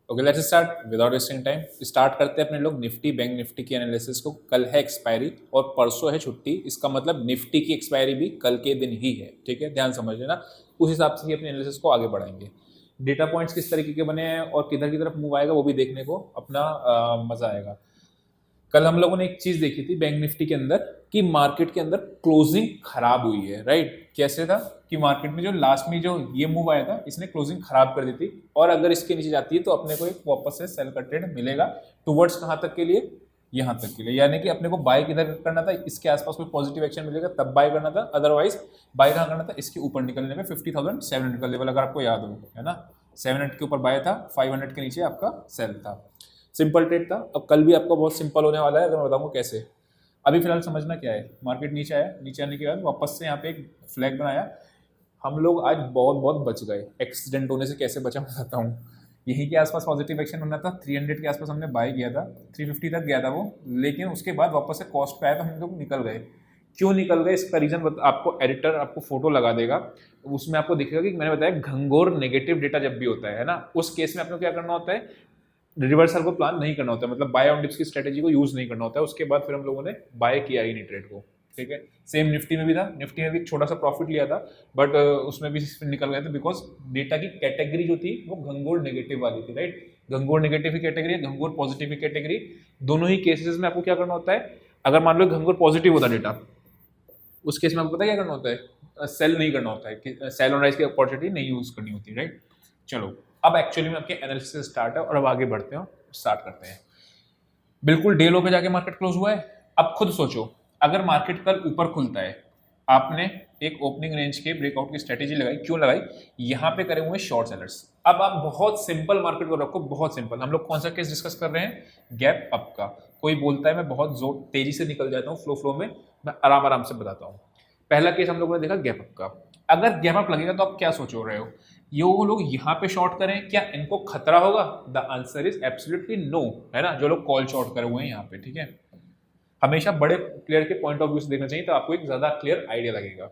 Okay, let's start without wasting time. Start करते हैं अपने लोग निफ्टी बैंक निफ्टी की एनालिसिस को। कल है एक्सपायरी और परसों है छुट्टी, इसका मतलब निफ्टी की एक्सपायरी भी कल के दिन ही है। ठीक है, ध्यान समझ लेना। उस हिसाब से ही अपने एनालिसिस को आगे बढ़ाएंगे। डेटा पॉइंट्स किस तरीके के बने हैं और किधर की तरफ मूव आएगा वो भी देखने को अपना मजा आएगा। कल हम लोगों ने एक चीज देखी थी बैंक निफ्टी के अंदर कि मार्केट के अंदर क्लोजिंग खराब हुई है, राइट। कैसे था कि मार्केट में जो लास्ट में जो ये मूव आया था इसने क्लोजिंग खराब कर दी थी, और अगर इसके नीचे जाती है तो अपने को एक वापस से सेल का ट्रेड मिलेगा टुवर्ड्स कहां तक के लिए, यहां तक के लिए। यानी कि अपने को बाय किधर करना था, इसके आसपास कोई पॉजिटिव एक्शन मिलेगा तब बाय करना था, अदरवाइज बाय कहां करना था, इसके ऊपर निकलने में 50,700 का लेवल, अगर आपको याद हो, है ना। 700 के ऊपर बाय था, 500 के नीचे आपका सेल था। सिंपल ट्रेड था। अब कल भी आपका बहुत सिंपल होने वाला है, अगर मैं बताऊंगा कैसे। अभी फिलहाल समझना क्या है, मार्केट नीचे आया, नीचे आने के बाद वापस से यहाँ पे एक फ्लैग बनाया। हम लोग आज बहुत बहुत बच गए। एक्सीडेंट होने से कैसे बचा मैं बताता हूँ। यहीं के आसपास पॉजिटिव एक्शन होना था, 300 के आसपास हमने बाय किया था, 350 तक गया था वो, लेकिन उसके बाद वापस से कॉस्ट पे आया तो हम लोग निकल गए। क्यों निकल गए इसका रीजन आपको एडिटर आपको फोटो लगा देगा, उसमें आपको दिखेगा कि मैंने बताया घंघोर नेगेटिव डेटा जब भी होता है ना, उस केस में आपको क्या करना होता है, रिवर्सल को प्लान नहीं करना होता है, मतलब बाय ऑन डिप्स की स्ट्रेटेजी को यूज नहीं करना होता है। उसके बाद फिर हम लोगों ने बाय किया ही नहीं ट्रेड को। ठीक है, सेम निफ्टी में भी था, निफ्टी में भी एक छोटा सा प्रॉफिट लिया था, बट उसमें भी निकल गए थे बिकॉज डेटा की कैटेगरी जो थी वो घंघोर नेगेटिव वाली थी, राइट। घंघोर नेगेटिव की कैटेगरी है, घंघोर पॉजिटिव की कैटेगरी, दोनों ही केसेस में आपको क्या करना होता है। अगर मान लो घंघोर पॉजिटिव होता डेटा, उस केस में आपको पता क्या करना होता है, सेल नहीं करना होता है, कि सेल ऑन राइज की अपॉर्चुनिटी नहीं यूज करनी होती, राइट। चलो, अब एक्चुअली में आपके एनालिसिस स्टार्ट है और अब आगे बढ़ते हैं, स्टार्ट करते हैं। बिल्कुल डे लो पे जाके मार्केट क्लोज हुआ है। अब खुद सोचो, अगर मार्केट कल ऊपर खुलता है, आपने एक ओपनिंग रेंज के ब्रेकआउट की स्ट्रेटेजी लगाई, क्यों लगाई, यहां पे करे हुए शॉर्ट सेलर्स। अब आप बहुत सिंपल मार्केट को रखो, बहुत सिंपल। हम लोग कौन सा केस डिस्कस कर रहे हैं, गैप अप का। कोई बोलता है मैं बहुत जोर तेजी से निकल जाता हूँ फ्लो में, मैं आराम आराम से बताता हूँ। पहला केस हम लोगों ने देखा गैप अप का। अगर गैप अप लगेगा तो आप क्या सोच रहे हो, ये वो लोग यहाँ पे शॉर्ट करें, क्या इनको खतरा होगा? The answer is absolutely no, है ना। जो लोग कॉल शॉर्ट करे हुए हैं यहाँ पे, ठीक है, हमेशा बड़े प्लेयर के पॉइंट ऑफ व्यू से देखना चाहिए, तो आपको एक ज्यादा क्लियर आइडिया लगेगा।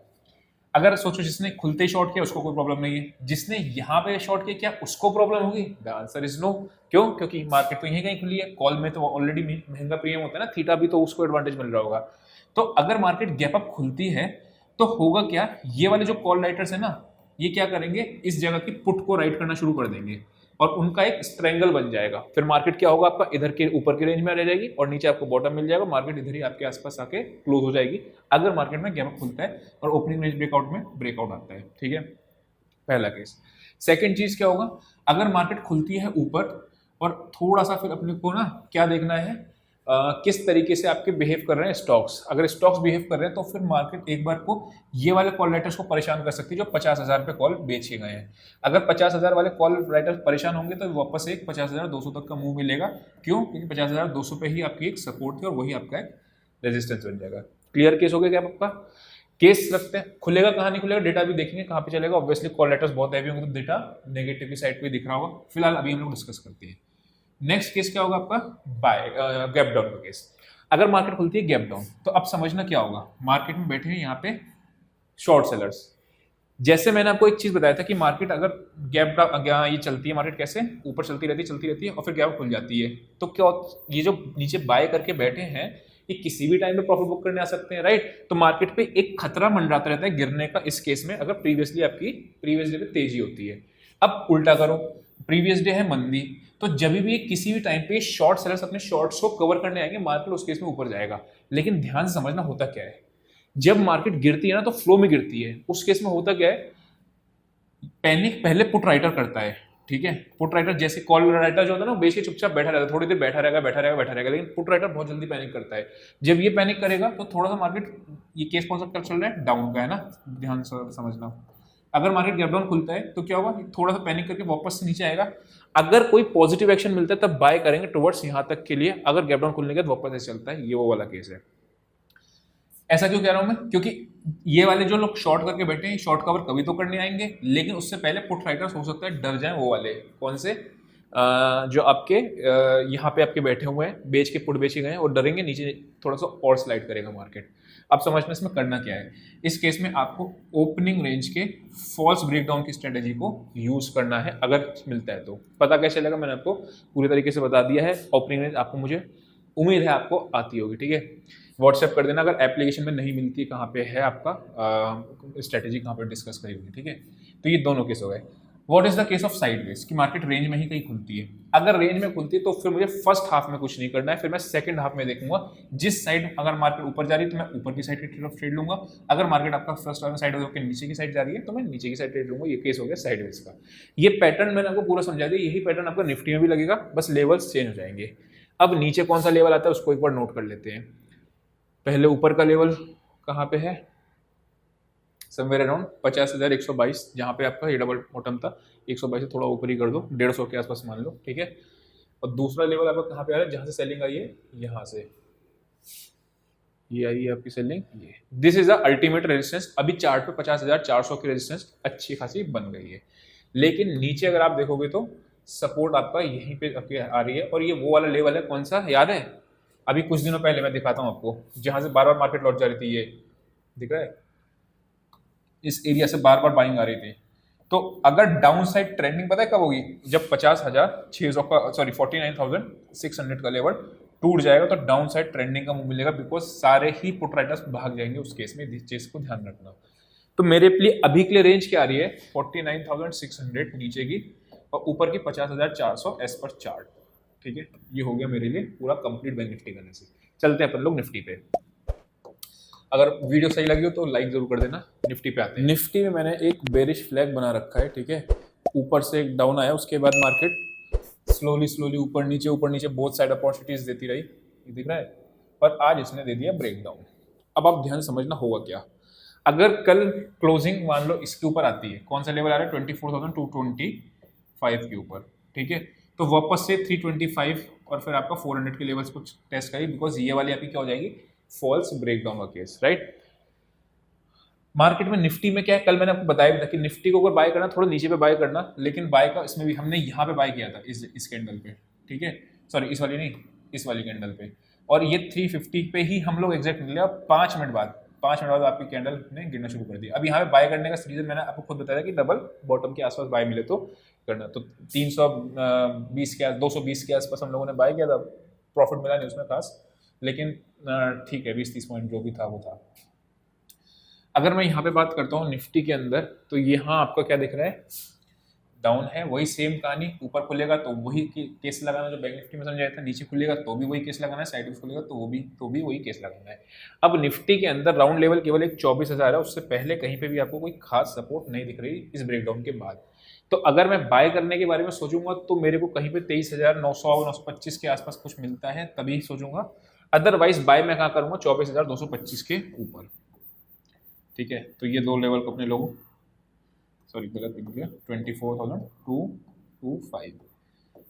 अगर सोचो जिसने खुलते ही शॉर्ट किया उसको कोई प्रॉब्लम नहीं है, जिसने यहाँ पे शॉर्ट किया क्या उसको प्रॉब्लम होगी? The answer is no. क्यों? क्योंकि मार्केट तो यहीं कहीं खुली है, कॉल में तो ऑलरेडी महंगा प्रीमियम होता है ना, थीटा भी, तो उसको एडवांटेज मिल रहा होगा। तो अगर मार्केट गैप अप खुलती है तो होगा क्या, ये वाले जो कॉल राइटर्स है ना, ये क्या करेंगे, इस जगह की पुट को राइट करना शुरू कर देंगे और उनका एक स्ट्रेंगल बन जाएगा। फिर मार्केट क्या होगा, आपका इधर के ऊपर की रेंज में रह जाएगी और नीचे आपको बॉटम मिल जाएगा, मार्केट इधर ही आपके आसपास आके क्लोज हो जाएगी, अगर मार्केट में गैप अप खुलता है और ओपनिंग रेंज ब्रेकआउट में ब्रेकआउट आता है। ठीक है, पहला केस। सेकंड चीज क्या होगा, अगर मार्केट खुलती है ऊपर और थोड़ा सा फिर अपने को ना क्या देखना है, किस तरीके से आपके बिहेव कर रहे हैं स्टॉक्स। अगर स्टॉक्स बिहेव कर रहे हैं तो फिर मार्केट एक बार को ये वाले कॉल राइटर्स को परेशान कर सकती है जो 50,000 पे कॉल बेच के गए हैं। अगर 50,000 वाले कॉल राइटर्स परेशान होंगे तो वापस से एक 50,200 तक का मूव मिलेगा। क्यों? क्योंकि 50,200 पे ही आपकी एक सपोर्ट थी और वही आपका एक रेजिस्टेंस बन जाएगा। क्लियर केस हो गया क्या आपका? केस रखते हैं, खुलेगा कहाँ नहीं खुलेगा, डेटा भी देखेंगे कहाँ पे चलेगा। ऑब्वियसली कॉल लेटर्स बहुत हैवी होंगे तो डेटा नेगेटिव की साइड पे दिख रहा होगा। फिलहाल अभी हम लोग डिस्कस करते हैं। नेक्स्ट केस क्या होगा आपका, बाय गैप डाउन का केस। अगर मार्केट खुलती है गैप डाउन तो अब समझना क्या होगा, मार्केट में बैठे हैं यहाँ पे शॉर्ट सेलर्स। जैसे मैंने आपको एक चीज बताया था कि मार्केट अगर गैप डाउन ये चलती है, मार्केट कैसे ऊपर चलती रहती है और फिर गैप खुल जाती है, तो क्या ये जो नीचे बाय करके बैठे हैं ये किसी भी टाइम पे प्रॉफिट बुक करने आ सकते हैं, राइट। तो मार्केट पे एक खतरा मंडराता रहता है गिरने का, इस केस में अगर प्रीवियस डे पे तेजी होती है। अब उल्टा करो, प्रीवियस डे है मंदी, तो जब भी किसी भी टाइम पे शॉर्ट सेलर्स अपने शॉर्ट्स को कवर करने आएंगे, मार्केट उस केस में ऊपर जाएगा। लेकिन ध्यान से समझना होता क्या है, जब मार्केट गिरती है ना तो फ्लो में गिरती है। उस केस में होता क्या है, पैनिक पहले पुट राइटर करता है, ठीक है। पुट राइटर जैसे कॉल राइटर जो होता है ना, बेच के चुपचाप बैठा रहता है, थोड़ी देर बैठा रहेगा, लेकिन पुट राइटर बहुत जल्दी पैनिक करता है। जब ये पैनिक करेगा तो थोड़ा सा मार्केट, ये केस कौन सा चल रहा है, डाउन का है ना, ध्यान से समझना। अगर मार्केट गैप डाउन खुलता है तो क्या होगा, थोड़ा सा पैनिक करके वापस से नीचे आएगा। अगर कोई पॉजिटिव एक्शन मिलता है तब बाय करेंगे टुवर्ड्स यहां तक के लिए, अगर गैप डाउन खुलने के बाद वापस ऐसे चलता है, ये वो वाला केस है। ऐसा क्यों कह रहा हूं मैं, क्योंकि ये वाले जो लोग शॉर्ट करके बैठे हैं, शॉर्ट कवर कभी तो करने आएंगे, लेकिन उससे पहले पुट राइटर्स हो सकता है डर जाए, वो वाले कौन से, जो आपके यहाँ पे आपके बैठे हुए हैं, बेच के पुट बेचे गए हैं और डरेंगे, नीचे थोड़ा सा और स्लाइड करेगा मार्केट। अब समझना इसमें करना क्या है। इस केस में आपको ओपनिंग रेंज के फॉल्स ब्रेकडाउन की स्ट्रेटेजी को यूज करना है। अगर मिलता है तो पता कैसे चलेगा, मैंने आपको पूरी तरीके से बता दिया है। ओपनिंग रेंज आपको, मुझे उम्मीद है आपको आती होगी, ठीक है। व्हाट्सएप कर देना अगर एप्लीकेशन में नहीं मिलती, कहाँ पे है आपका स्ट्रेटेजी, कहाँ पे डिस्कस करी होगी, ठीक है। तो ये दोनों केस हो गए। What is the case of sideways, की मार्केट रेंज में ही कहीं खुलती है। अगर रेंज में खुलती है तो फिर मुझे फर्स्ट हाफ में कुछ नहीं करना है, फिर मैं सेकंड हाफ में देखूंगा जिस साइड अगर मार्केट ऊपर जा रही है तो मैं ऊपर की साइड की तरफ ट्रेड लूंगा। अगर मार्केट आपका फर्स्ट हाफ में साइड होकर नीचे की साइड जा रही है तो मैं नीचे की साइड ट्रेड लूंगा। ये केस हो गया साइडवेज का। ये पैटर्न मैंने आपको पूरा समझा दिया। यही पैटर्न आपका निफ्टी में भी लगेगा, बस लेवल्स चेंज हो जाएंगे। अब नीचे कौन सा लेवल आता है उसको एक बार नोट कर लेते हैं। पहले ऊपर का लेवल कहाँ पे है, समवेयर अराउंड 50,122, जहाँ पे आपका ये डबल बॉटम था। 122 से थोड़ा ऊपर ही कर दो, 150 के आसपास मान लो, ठीक है। और दूसरा लेवल आपका कहाँ पे आ रहा है, जहाँ से सेलिंग आई है, यहाँ से ये आई है आपकी सेलिंग, ये this is the ultimate resistance. अभी चार्ट पे 50,400 की रेजिस्टेंस अच्छी खासी बन गई है, लेकिन नीचे अगर आप देखोगे तो सपोर्ट आपका यहीं पे आ रही है। और ये वो वाला लेवल है, कौन सा याद है, अभी कुछ दिनों पहले मैं दिखाता हूँ आपको, जहाँ से बार बार मार्केट लौट जा रही थी। ये दिख रहा है, इस एरिया से बार बार बाइंग आ रही थी। तो अगर डाउन साइड ट्रेंडिंग पता है कब होगी, जब 50,600 का, सॉरी 49,600 का लेवल टूट जाएगा तो डाउन साइड ट्रेंडिंग का मूव मिलेगा, बिकॉज सारे ही पुट राइटर्स भाग जाएंगे उस केस में। इस चीज को ध्यान रखना। तो मेरे लिए अभी के लिए रेंज क्या आ रही है, 49,600 नीचे की और ऊपर की 50,400 एज पर चार्ट, ठीक है। ये हो गया मेरे लिए पूरा कंप्लीट बैंक निफ्टी करने से। चलते हैं अपन लोग निफ्टी पे। अगर वीडियो सही लगी हो तो लाइक जरूर कर देना। निफ्टी पे आते हैं। निफ्टी में मैंने एक बेरिश फ्लैग बना रखा है, ठीक है। ऊपर से एक डाउन आया, उसके बाद मार्केट स्लोली ऊपर नीचे बहुत साइड अपॉर्चुनिटीज देती रही, ये दिख रहा है। पर आज इसने दे दिया ब्रेकडाउन। अब आप ध्यान समझना होगा क्या, अगर कल क्लोजिंग मान लो इसके ऊपर आती है, कौन सा लेवल आ रहा है 24,225 के ऊपर, ठीक है। तो वापस से 325 और फिर आपका 400 के लेवल्स को टेस्ट करेगी, बिकॉज ये वाली आपकी क्या हो जाएगी, फॉल्स ब्रेकडाउन का केस, राइट। मार्केट में निफ्टी में क्या है, कल मैंने आपको बताया भी था कि निफ्टी को अगर बाय करना थोड़ा नीचे पे बाय करना, लेकिन बाय का इसमें भी हमने यहाँ पे बाय किया था, इस कैंडल पे, ठीक है। सॉरी इस वाली नहीं, इस वाली कैंडल पे। और ये 350 पे ही हम लोग एग्जैक्ट निकले। अब 5 मिनट बाद आपकी कैंडल ने गिरना शुरू कर दिया। अब यहाँ पे बाय करने का रीजन मैंने आपको खुद बताया कि डबल बॉटम के आसपास बाय मिले तो करना। तो 320 के 220 के आसपास हम लोगों ने बाय किया था, प्रॉफिट मिला नहीं उसमें खास, लेकिन ठीक है 20-30 पॉइंट जो भी था वो था। अगर मैं यहाँ पे बात करता हूँ निफ्टी के अंदर, तो यहाँ आपका क्या दिख रहा है, डाउन है, वही सेम कहानी। ऊपर खुलेगा तो वही केस लगाना जो बैंक निफ्टी में समझाया था, नीचे खुलेगा तो भी वही केस लगाना है, साइड में खुलेगा तो भी वही केस लगाना है। अब निफ्टी के अंदर राउंड लेवल केवल एक 24,000 है, उससे पहले कहीं पे भी आपको कोई खास सपोर्ट नहीं दिख रही इस ब्रेकडाउन के बाद। तो अगर मैं बाय करने के बारे में सोचूंगा तो मेरे को कहीं पे 23,900 925 के आसपास कुछ मिलता है तभी सोचूंगा, अदरवाइज बाय मैं कहाँ करूंगा 24,225 के ऊपर, ठीक है। तो ये दो लेवल को अपने लोगों, सॉरी गलत लिख दिया, 24,225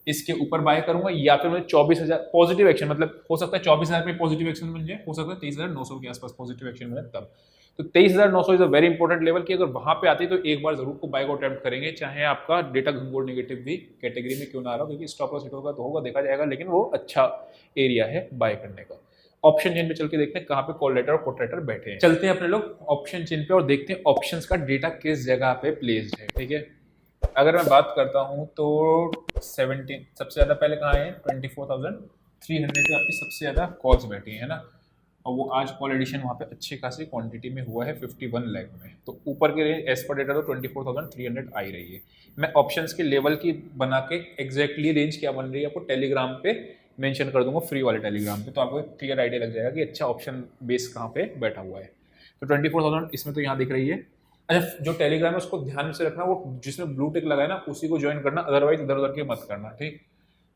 इसके ऊपर बाय करूंगा, या फिर मुझे 24,000 पॉजिटिव एक्शन, मतलब हो सकता है 24,000 में पॉजिटिव एक्शन मिल जाए, हो सकता है 23,900 के आसपास पॉजिटिव एक्शन मिले तब। तो 23,900 is a very important level की अगर वहां पे आती है तो एक बार जरूर को बाय को अटेम्प्ट करेंगे, चाहे आपका डेटा घंघोर नेगेटिव भी कैटेगरी में क्यों ना आ रहा हो, क्योंकि स्टॉप लॉस हिट होगा तो होगा, देखा जाएगा, लेकिन वो अच्छा एरिया है बाय करने का। ऑप्शन चेन पे चल के देखते हैं कहाँ पे कॉल राइटर और पुट राइटर बैठे हैं। चलते हैं अपने लोग ऑप्शन चेन पे और देखते हैं ऑप्शंस का डेटा किस जगह पे प्लेस्ड है, ठीक है। अगर मैं बात करता हूँ तो 17 सबसे ज्यादा पहले कहाँ है, 24,300 पे आपकी सबसे ज्यादा कॉल्स बैठी है ना, और वो आज कॉल एडिशन वहाँ पे अच्छी खासी क्वांटिटी में हुआ है 51 लाख में। तो ऊपर के रेंज एज पर डेटा तो 24,300 आई रही है। मैं ऑप्शंस के लेवल की बना के एग्जैक्टली रेंज क्या बन रही है आपको टेलीग्राम पे मेंशन कर दूंगा, फ्री वाले टेलीग्राम पे, तो आपको एक क्लियर आइडिया लग जाएगा कि अच्छा ऑप्शन बेस कहाँ पे बैठा हुआ है। तो 24,000 इसमें तो यहाँ दिख रही है। अच्छा जो टेलीग्राम है उसको ध्यान से रखना, वो जिसमें ब्लू टिक लगा है ना उसी को ज्वाइन करना, अदरवाइज इधर उधर के मत करना, ठीक।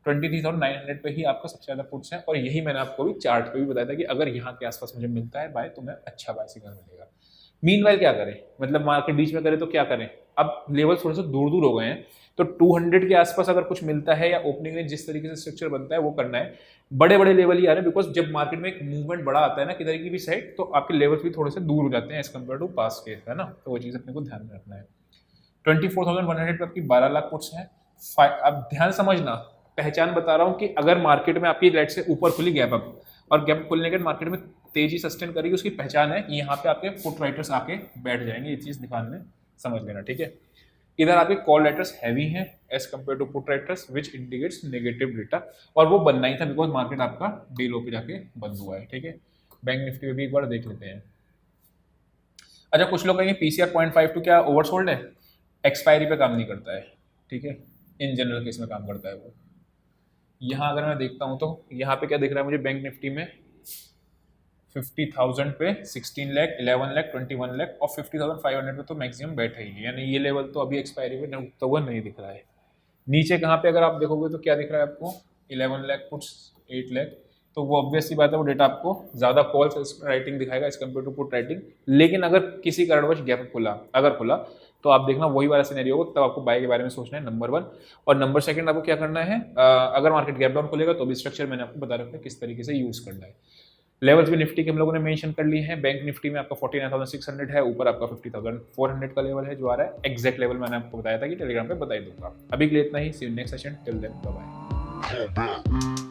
23,900 पे ही आपका सबसे ज्यादा पुट्स है, और यही मैंने आपको भी चार्ट पे भी बताया था कि अगर यहाँ के आसपास मुझे मिलता है बाय तो मैं अच्छा बाय सिग्नल मिलेगा। मीनवाइल क्या करें, मतलब मार्केट बीच में करें तो क्या करें, अब लेवल थोड़े से दूर दूर हो गए हैं, तो 200 के आसपास अगर कुछ मिलता है या ओपनिंग में जिस तरीके से स्ट्रक्चर बनता है वो करना है। बड़े बड़े लेवल ही आ रहे हैं, बिकॉज जब मार्केट में एक मूवमेंट बड़ा आता है ना किधर की भी साइड, तो आपके लेवल्स भी थोड़े से दूर हो जाते हैं एज कम्पेयर टू पास के, है ना। तो वो चीज़ अपने को ध्यान में रखना है। 24,100 पे आपकी 12 लाख पुट्स है, अब ध्यान समझना, पहचान बता रहा हूँ कि अगर मार्केट में आपकी लेट से ऊपर खुली गैप अप और गैप खुलने के बाद मार्केट में तेजी सस्टेन करेगी, उसकी पहचान है यहाँ पे आपके पुट राइटर्स आके बैठ जाएंगे। ये चीज़ ध्यान में समझ लेना, ठीक है। इधर आपके कॉल राइटर्स हैवी हैं as compare to put writers which indicates negative data, और वो बनना ही था बिकॉज मार्केट आपका डे लो पे जाके बंद हुआ है, ठीक है। बैंक निफ्टी में भी एक बार देख लेते हैं। अच्छा, कुछ लोग कहेंगे पीसीआर 0.52 क्या ओवरसोल्ड है? एक्सपायरी पे काम नहीं करता है, ठीक है, इन जनरल केस में काम करता है वो। यहाँ अगर मैं देखता हूँ तो यहाँ पे क्या दिख रहा है मुझे, बैंक निफ्टी में 50,000 पे 16 लाख, 11 लाख, 21 लाख और 50,500 पे तो मैक्सिमम बैठे ही है, यानी ये लेवल तो अभी एक्सपायरी पे उठता हुआ नहीं दिख रहा है। नीचे कहाँ पे अगर आप देखोगे तो क्या दिख रहा है आपको, 11 लाख पुट्स, 8 लाख, तो वो ऑब्वियस सी बात है, वो डेटा आपको ज़्यादा कॉल्स राइटिंग दिखाएगा as compare to put writing. लेकिन अगर किसी कारणवश गैप खुला, अगर खुला तो आप देखना वही वाला सिनेरियो होगा, तब आपको बाय के बारे में सोचना है, नंबर 1। और नंबर 2 आपको क्या करना है, अगर मार्केट गैप डाउन खुलेगा तो भी स्ट्रक्चर मैंने आपको बता रखा है किस तरीके से यूज़ करना है। लेवल्स भी निफ्टी के हम लोगों ने मेंशन कर लिए हैं। बैंक निफ्टी में आपका 49,600 है, ऊपर आपका 50,400 का लेवल है जो आ रहा है। एग्जैक्ट लेवल मैंने आपको बताया था कि टेलीग्राम पे बता ही दूंगा। अभी के लिए इतना ही, see you next session, till then bye bye.